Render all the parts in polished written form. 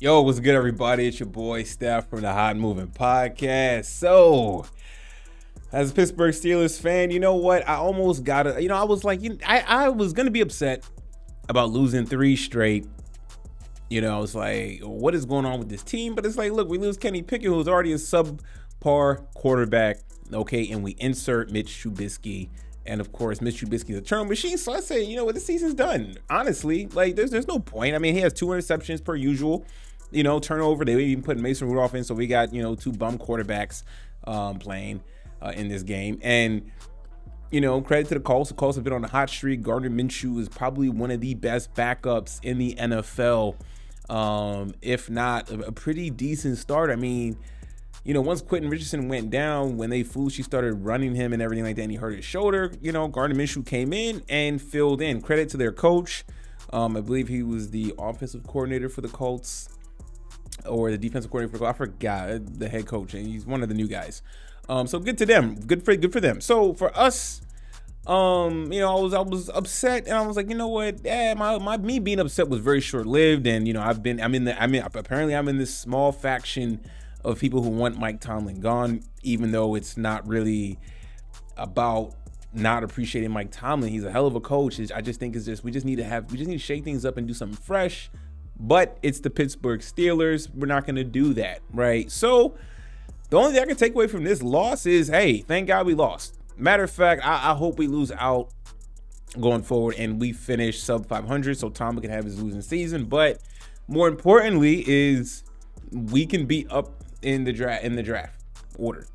Yo, what's good, everybody? It's your boy Steph from the Hot Moving Podcast. So, as a Pittsburgh Steelers fan, you know what? I almost got to, I was like, I was going to be upset about losing three straight. I was like, what is going on with this team? But it's like, look, we lose Kenny Pickett, who's already a subpar quarterback, okay, and we insert Mitch Trubisky. And of course, Mitch Trubisky's a turn machine. So I say, you know what, the season's done. Honestly, like there's no point. I mean, he has 2 interceptions per usual. Turnover. They even put Mason Rudolph in, so we got 2 bum quarterbacks playing in this game. And credit to the Colts. The Colts have been on a hot streak. Gardner Minshew is probably one of the best backups in the NFL, if not a pretty decent start. I mean, once Quentin Richardson went down, when they foolishly started running him and everything like that, and he hurt his shoulder, Gardner Minshew came in and filled in. Credit to their coach. I believe he was the offensive coordinator for the Colts, or the defensive coordinator for the Colts. I forgot the head coach, and he's one of the new guys. So good to them. Good for them. So for us, I was upset, and I was like, you know what? Me being upset was very short lived, and apparently I'm in this small faction of people who want Mike Tomlin gone, even though it's not really about not appreciating Mike Tomlin. He's a hell of a coach. I just think we just need to shake things up and do something fresh. But it's the Pittsburgh Steelers. We're not going to do that, right? So the only thing I can take away from this loss is, hey, thank God we lost. Matter of fact, I hope we lose out going forward and we finish sub 500 so Tomlin can have his losing season. But more importantly is we can be up in the draft order.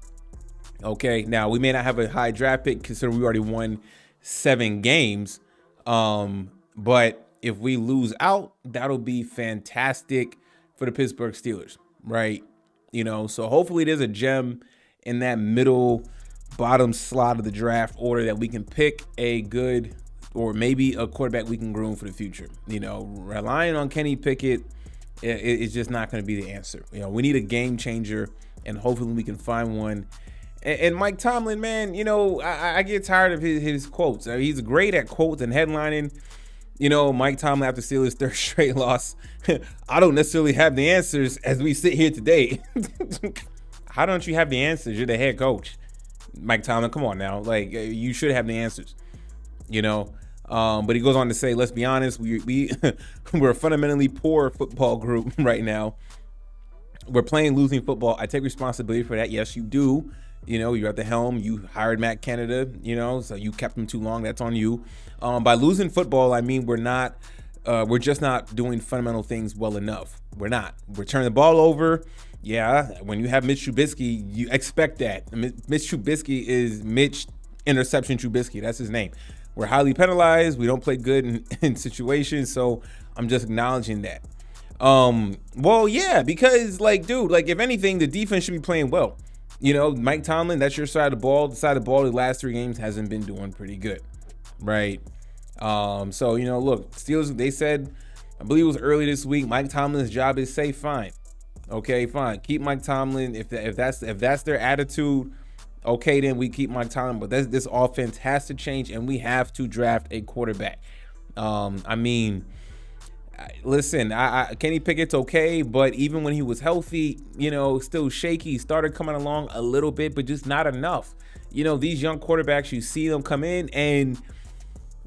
Okay, now we may not have a high draft pick considering we already won 7 games, but if we lose out, that'll be fantastic for the Pittsburgh Steelers, right? So hopefully there's a gem in that middle bottom slot of the draft order that we can pick a good, or maybe a quarterback we can groom for the future. Relying on Kenny Pickett is just not going to be the answer. We need a game changer, and hopefully we can find one. And Mike Tomlin, man, I get tired of his quotes. He's great at quotes and headlining. Mike Tomlin after Steelers' 3rd straight loss. I don't necessarily have the answers as we sit here today. How don't you have the answers? You're the head coach. Mike Tomlin, come on now. Like, you should have the answers, But he goes on to say, let's be honest, we're a fundamentally poor football group right now. We're playing losing football. I take responsibility for that. Yes, you do. You're at the helm. You hired Matt Canada, so you kept him too long. That's on you. By losing football, I mean we're just not doing fundamental things well enough. We're not. We're turning the ball over. Yeah, when you have Mitch Trubisky, you expect that. Mitch Trubisky is Mitch Interception Trubisky. That's his name. We're highly penalized. We don't play good in situations, so I'm just acknowledging that. Well, yeah, because if anything, the defense should be playing well. Mike Tomlin, that's your side of the ball. The side of the ball the last 3 games hasn't been doing pretty good, right? So, look, Steelers, they said, I believe it was early this week, Mike Tomlin's job is safe. Fine. Okay, fine. Keep Mike Tomlin. If that's their attitude, okay, then we keep Mike Tomlin. But this offense has to change, and we have to draft a quarterback. Listen, Kenny Pickett's okay, but even when he was healthy, still shaky. He started coming along a little bit, but just not enough. These young quarterbacks, you see them come in, and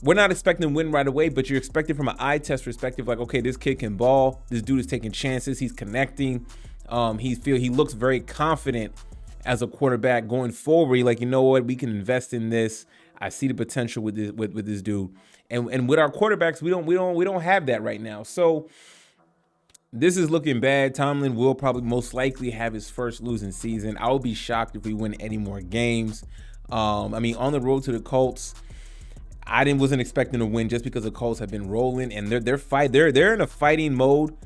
we're not expecting to win right away, but you're expecting from an eye test perspective, like, okay, this kid can ball. This dude is taking chances. He's connecting. He looks very confident as a quarterback going forward. Like, you know what, we can invest in this. I see the potential with this dude. And with our quarterbacks, we don't have that right now. So this is looking bad. Tomlin will probably most likely have his first losing season. I would be shocked if we win any more games. On the road to the Colts, I wasn't expecting to win just because the Colts have been rolling and they're in a fighting mode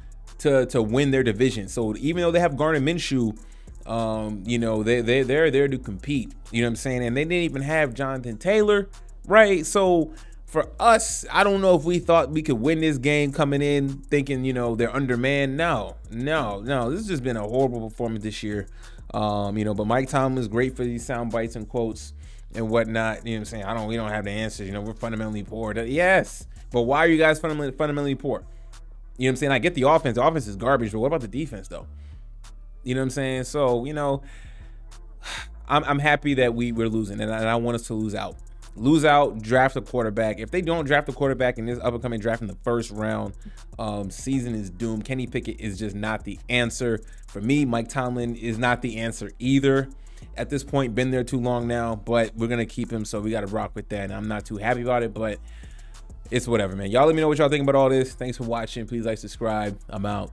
to win their division. So even though they have Gardner Minshew, they're there to compete. You know what I'm saying? And they didn't even have Jonathan Taylor, right? So for us, I don't know if we thought we could win this game coming in thinking, they're undermanned. No. This has just been a horrible performance this year. But Mike Tomlin is great for these sound bites and quotes and whatnot. You know what I'm saying? We don't have the answers. We're fundamentally poor. Yes. But why are you guys fundamentally poor? You know what I'm saying? I get the offense. The offense is garbage, but what about the defense, though? You know what I'm saying? So, I'm happy that we're losing, and I want us to lose out. Lose out, draft a quarterback. If they don't draft a quarterback in this upcoming draft in the first round, season is doomed. Kenny Pickett is just not the answer. For me, Mike Tomlin is not the answer either. At this point, been there too long now, but we're going to keep him, so we got to rock with that. And I'm not too happy about it, but it's whatever, man. Y'all let me know what y'all think about all this. Thanks for watching. Please like, subscribe. I'm out.